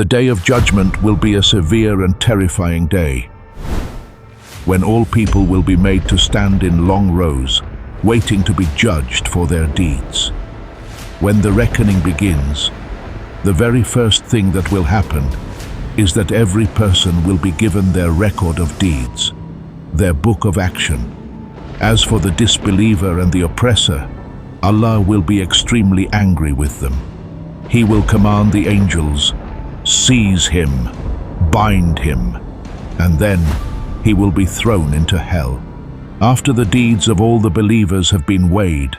The day of judgment will be a severe and terrifying day, when all people will be made to stand in long rows, waiting to be judged for their deeds. When the reckoning begins, the very first thing that will happen is that every person will be given their record of deeds, their book of action. As for the disbeliever and the oppressor, Allah will be extremely angry with them. He will command the angels, "Seize him, bind him," and then he will be thrown into hell. After the deeds of all the believers have been weighed,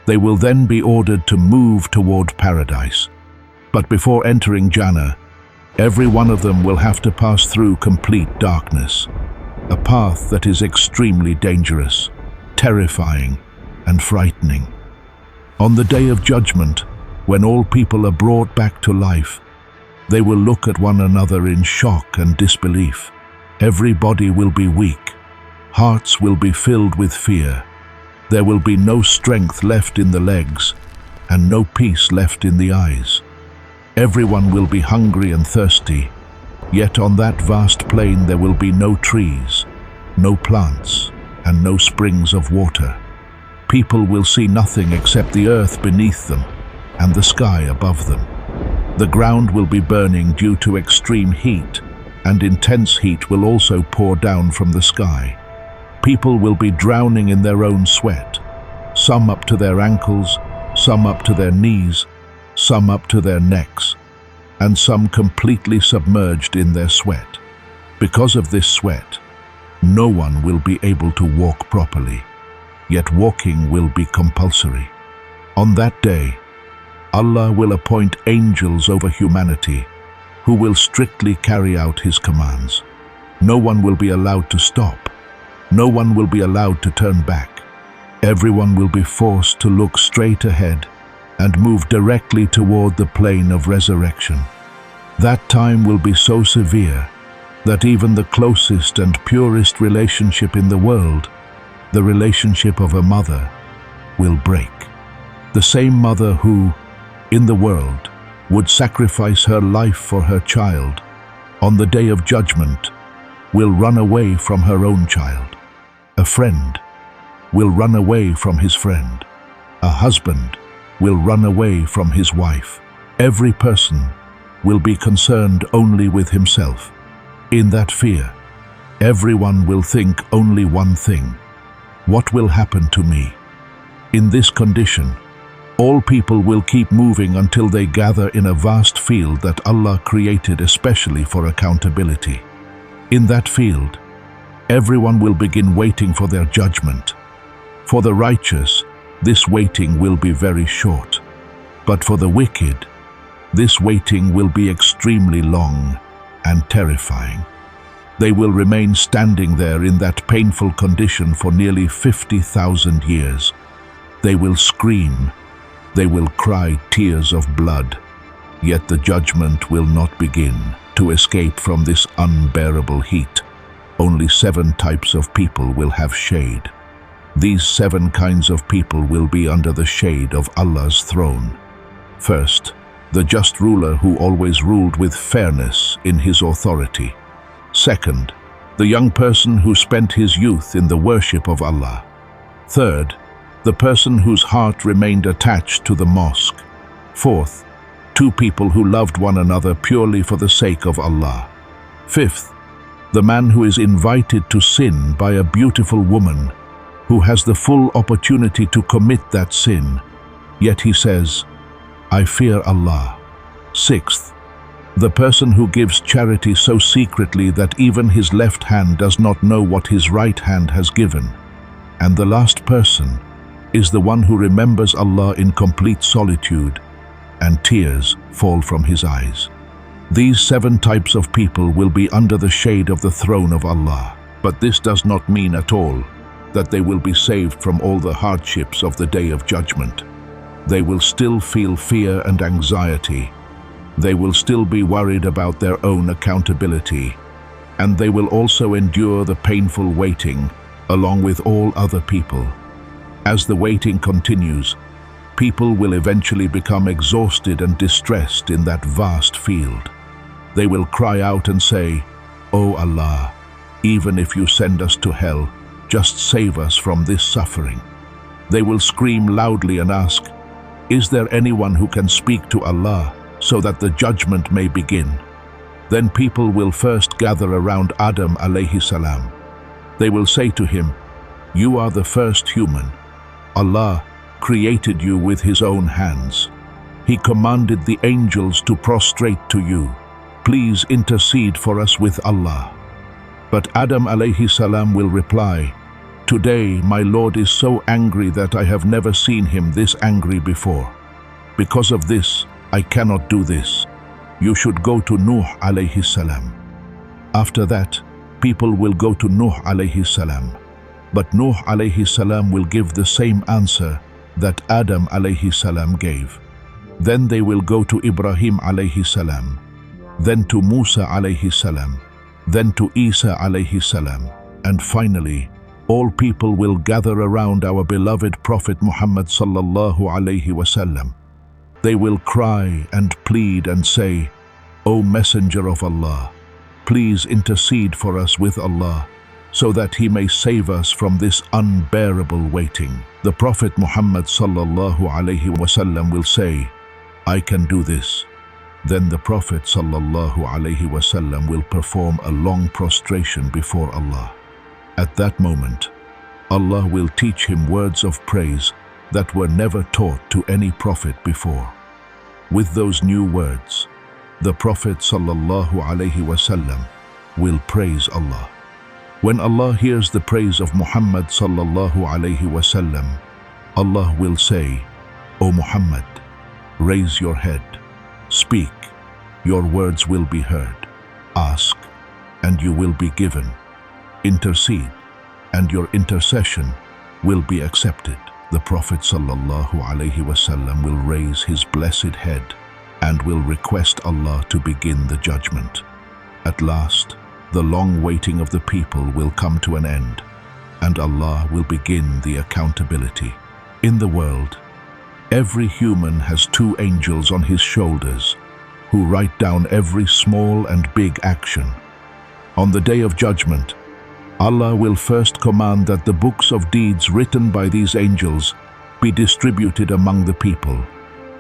they will then be ordered to move toward paradise. But before entering Jannah, every one of them will have to pass through complete darkness, a path that is extremely dangerous, terrifying, and frightening. On the day of judgment, when all people are brought back to life, they will look at one another in shock and disbelief. Every body will be weak. Hearts will be filled with fear. There will be no strength left in the legs and no peace left in the eyes. Everyone will be hungry and thirsty, yet on that vast plain there will be no trees, no plants, and no springs of water. People will see nothing except the earth beneath them and the sky above them. The ground will be burning due to extreme heat, and intense heat will also pour down from the sky. People will be drowning in their own sweat, some up to their ankles, some up to their knees, some up to their necks, and some completely submerged in their sweat. Because of this sweat, no one will be able to walk properly, yet walking will be compulsory. On that day, Allah will appoint angels over humanity who will strictly carry out His commands. No one will be allowed to stop. No one will be allowed to turn back. Everyone will be forced to look straight ahead and move directly toward the plane of resurrection. That time will be so severe that even the closest and purest relationship in the world, the relationship of a mother, will break. The same mother who, in the world, would sacrifice her life for her child, on the day of judgment, will run away from her own child. A friend will run away from his friend. A husband will run away from his wife. Every person will be concerned only with himself. In that fear, everyone will think only one thing: what will happen to me? In this condition, all people will keep moving until they gather in a vast field that Allah created especially for accountability. In that field, everyone will begin waiting for their judgment. For the righteous, this waiting will be very short. But for the wicked, this waiting will be extremely long and terrifying. They will remain standing there in that painful condition for nearly 50,000 years. They will scream. They will cry tears of blood, yet the judgment will not begin. To escape from this unbearable heat, only 7 types of people will have shade. These 7 kinds of people will be under the shade of Allah's throne. First, the just ruler who always ruled with fairness in his authority. Second, the young person who spent his youth in the worship of Allah. Third, the person whose heart remained attached to the mosque. Fourth, 2 people who loved one another purely for the sake of Allah. Fifth, the man who is invited to sin by a beautiful woman who has the full opportunity to commit that sin, yet he says, "I fear Allah." Sixth, the person who gives charity so secretly that even his left hand does not know what his right hand has given. And the last person is the one who remembers Allah in complete solitude, and tears fall from his eyes. These 7 types of people will be under the shade of the throne of Allah. But this does not mean at all that they will be saved from all the hardships of the day of judgment. They will still feel fear and anxiety. They will still be worried about their own accountability. And they will also endure the painful waiting along with all other people. As the waiting continues, people will eventually become exhausted and distressed in that vast field. They will cry out and say, "O Allah, even if you send us to hell, just save us from this suffering." They will scream loudly and ask, "Is there anyone who can speak to Allah so that the judgment may begin?" Then people will first gather around Adam alayhi salam. They will say to him, "You are the first human. Allah created you with His own hands. He commanded the angels to prostrate to you. Please intercede for us with Allah." But Adam alayhi salam will reply, "Today my Lord is so angry that I have never seen him this angry before. Because of this, I cannot do this. You should go to Nuh alayhi salam." After that, people will go to Nuh alayhi salam. But Nuh alayhi salam will give the same answer that Adam alayhi salam gave. Then they will go to Ibrahim alayhi salam, then to Musa alayhi salam, then to Isa alayhi salam, and finally, all people will gather around our beloved Prophet Muhammad sallallahu alayhi wasallam. They will cry and plead and say, "O Messenger of Allah, please intercede for us with Allah, so that He may save us from this unbearable waiting." The Prophet Muhammad sallallahu alayhi wasallam will say, "I can do this." Then the Prophet sallallahu alayhi wasallam will perform a long prostration before Allah. At that moment, Allah will teach him words of praise that were never taught to any prophet before. With those new words, the Prophet sallallahu alayhi wasallam will praise Allah. When Allah hears the praise of Muhammad sallallahu alayhi wasallam, Allah will say, "O Muhammad, raise your head, speak, your words will be heard. Ask, and you will be given. Intercede, and your intercession will be accepted." The Prophet sallallahu alayhi wasallam will raise his blessed head and will request Allah to begin the judgment. At last, the long waiting of the people will come to an end, and Allah will begin the accountability. In the world, every human has two angels on his shoulders who write down every small and big action. On the day of judgment, Allah will first command that the books of deeds written by these angels be distributed among the people.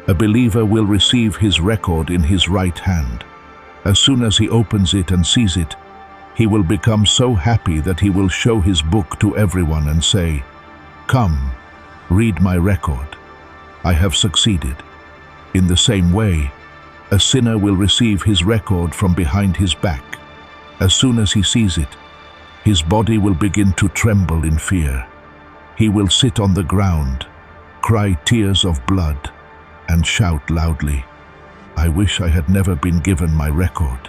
A believer will receive his record in his right hand. As soon as he opens it and sees it, he will become so happy that he will show his book to everyone and say, "Come, read my record. I have succeeded." In the same way, a sinner will receive his record from behind his back. As soon as he sees it, his body will begin to tremble in fear. He will sit on the ground, cry tears of blood, and shout loudly, "I wish I had never been given my record."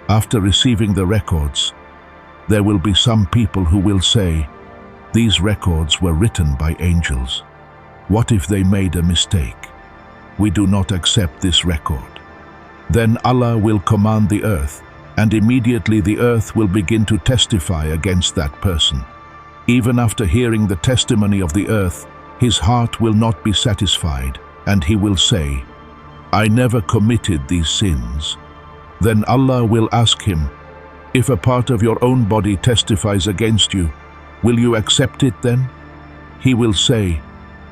After receiving the records, there will be some people who will say, "These records were written by angels. What if they made a mistake? We do not accept this record." Then Allah will command the earth, and immediately the earth will begin to testify against that person. Even after hearing the testimony of the earth, his heart will not be satisfied, and he will say, "I never committed these sins." Then Allah will ask him, "If a part of your own body testifies against you, will you accept it then?" He will say,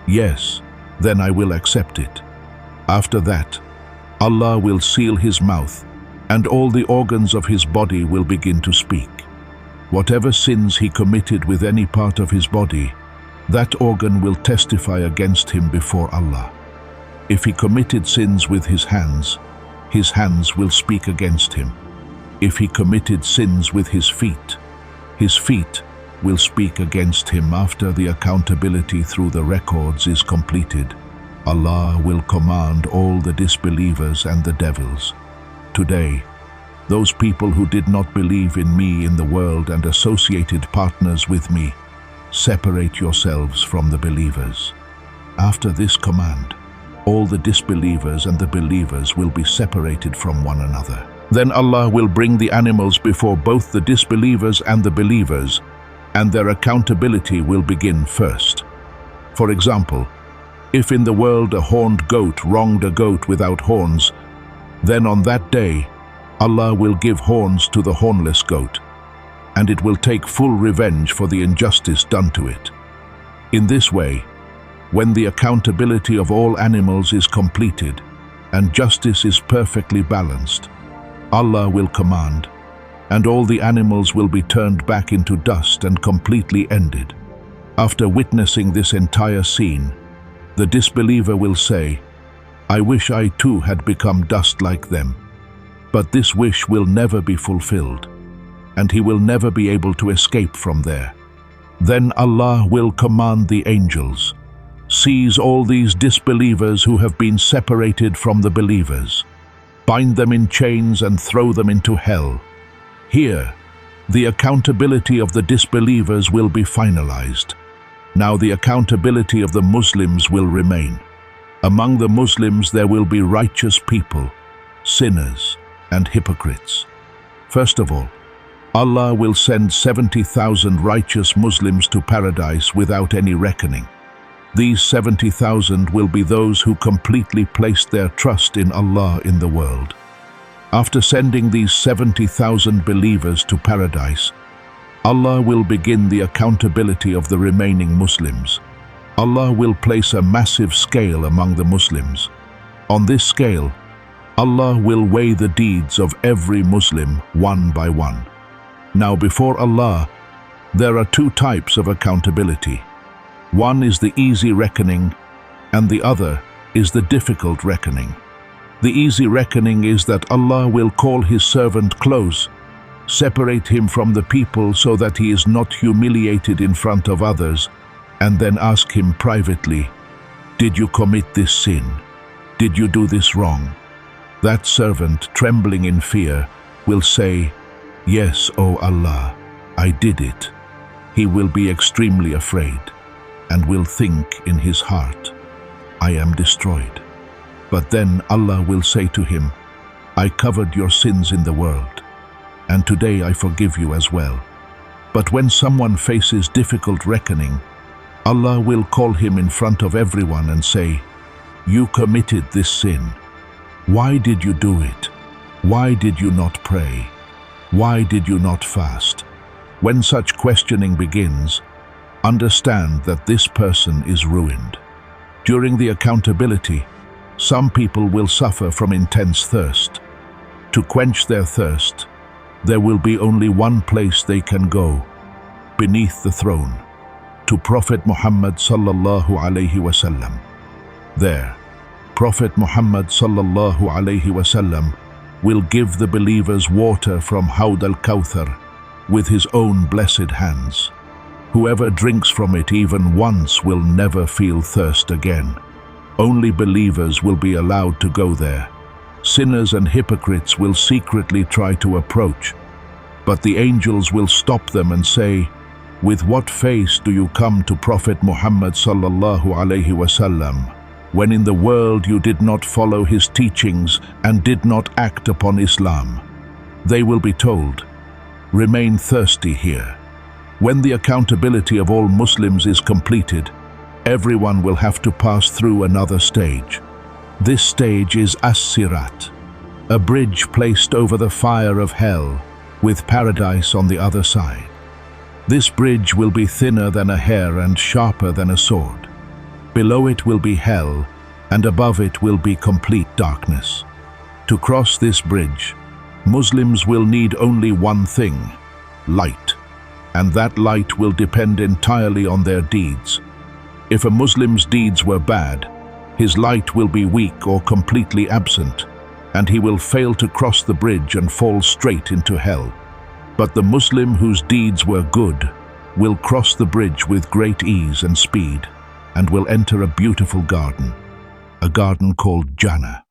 "Yes, then I will accept it." After that, Allah will seal his mouth, and all the organs of his body will begin to speak. Whatever sins he committed with any part of his body, that organ will testify against him before Allah. If he committed sins with his hands will speak against him. If he committed sins with his feet will speak against him. After the accountability through the records is completed, Allah will command all the disbelievers and the devils, "Today, those people who did not believe in me in the world and associated partners with me, separate yourselves from the believers." After this command, all the disbelievers and the believers will be separated from one another. Then Allah will bring the animals before both the disbelievers and the believers, and their accountability will begin first. For example, if in the world a horned goat wronged a goat without horns, then on that day, Allah will give horns to the hornless goat, and it will take full revenge for the injustice done to it. In this way, when the accountability of all animals is completed and justice is perfectly balanced, Allah will command, and all the animals will be turned back into dust and completely ended. After witnessing this entire scene, the disbeliever will say, "I wish I too had become dust like them." But this wish will never be fulfilled, and he will never be able to escape from there. Then Allah will command the angels, "Seize all these disbelievers who have been separated from the believers. Bind them in chains and throw them into hell." Here, the accountability of the disbelievers will be finalized. Now the accountability of the Muslims will remain. Among the Muslims there will be righteous people, sinners, and hypocrites. First of all, Allah will send 70,000 righteous Muslims to paradise without any reckoning. These 70,000 will be those who completely placed their trust in Allah in the world. After sending these 70,000 believers to paradise, Allah will begin the accountability of the remaining Muslims. Allah will place a massive scale among the Muslims. On this scale, Allah will weigh the deeds of every Muslim one by one. Now before Allah, there are two types of accountability. One is the easy reckoning, and the other is the difficult reckoning. The easy reckoning is that Allah will call His servant close, separate him from the people so that he is not humiliated in front of others, and then ask him privately, "Did you commit this sin? Did you do this wrong?" That servant, trembling in fear, will say, "Yes, O Allah, I did it." He will be extremely afraid and will think in his heart, "I am destroyed." But then Allah will say to him, "I covered your sins in the world, and today I forgive you as well." But when someone faces difficult reckoning, Allah will call him in front of everyone and say, "You committed this sin. Why did you do it? Why did you not pray? Why did you not fast?" When such questioning begins, understand that this person is ruined. During the accountability, some people will suffer from intense thirst. To quench their thirst, there will be only one place they can go, beneath the throne, to Prophet Muhammad sallallahu alaihi wasallam. There, Prophet Muhammad sallallahu alaihi wasallam will give the believers water from Hawd al-Kawthar with his own blessed hands. Whoever drinks from it even once will never feel thirst again. Only believers will be allowed to go there. Sinners and hypocrites will secretly try to approach, but the angels will stop them and say, "With what face do you come to Prophet Muhammad sallallahu alaihi wasallam, when in the world you did not follow his teachings and did not act upon Islam?" They will be told, "Remain thirsty here." When the accountability of all Muslims is completed, everyone will have to pass through another stage. This stage is Sirat, a bridge placed over the fire of hell, with paradise on the other side. This bridge will be thinner than a hair and sharper than a sword. Below it will be hell, and above it will be complete darkness. To cross this bridge, Muslims will need only one thing, light, and that light will depend entirely on their deeds. If a Muslim's deeds were bad, his light will be weak or completely absent, and he will fail to cross the bridge and fall straight into hell. But the Muslim whose deeds were good will cross the bridge with great ease and speed, and will enter a beautiful garden, a garden called Jannah.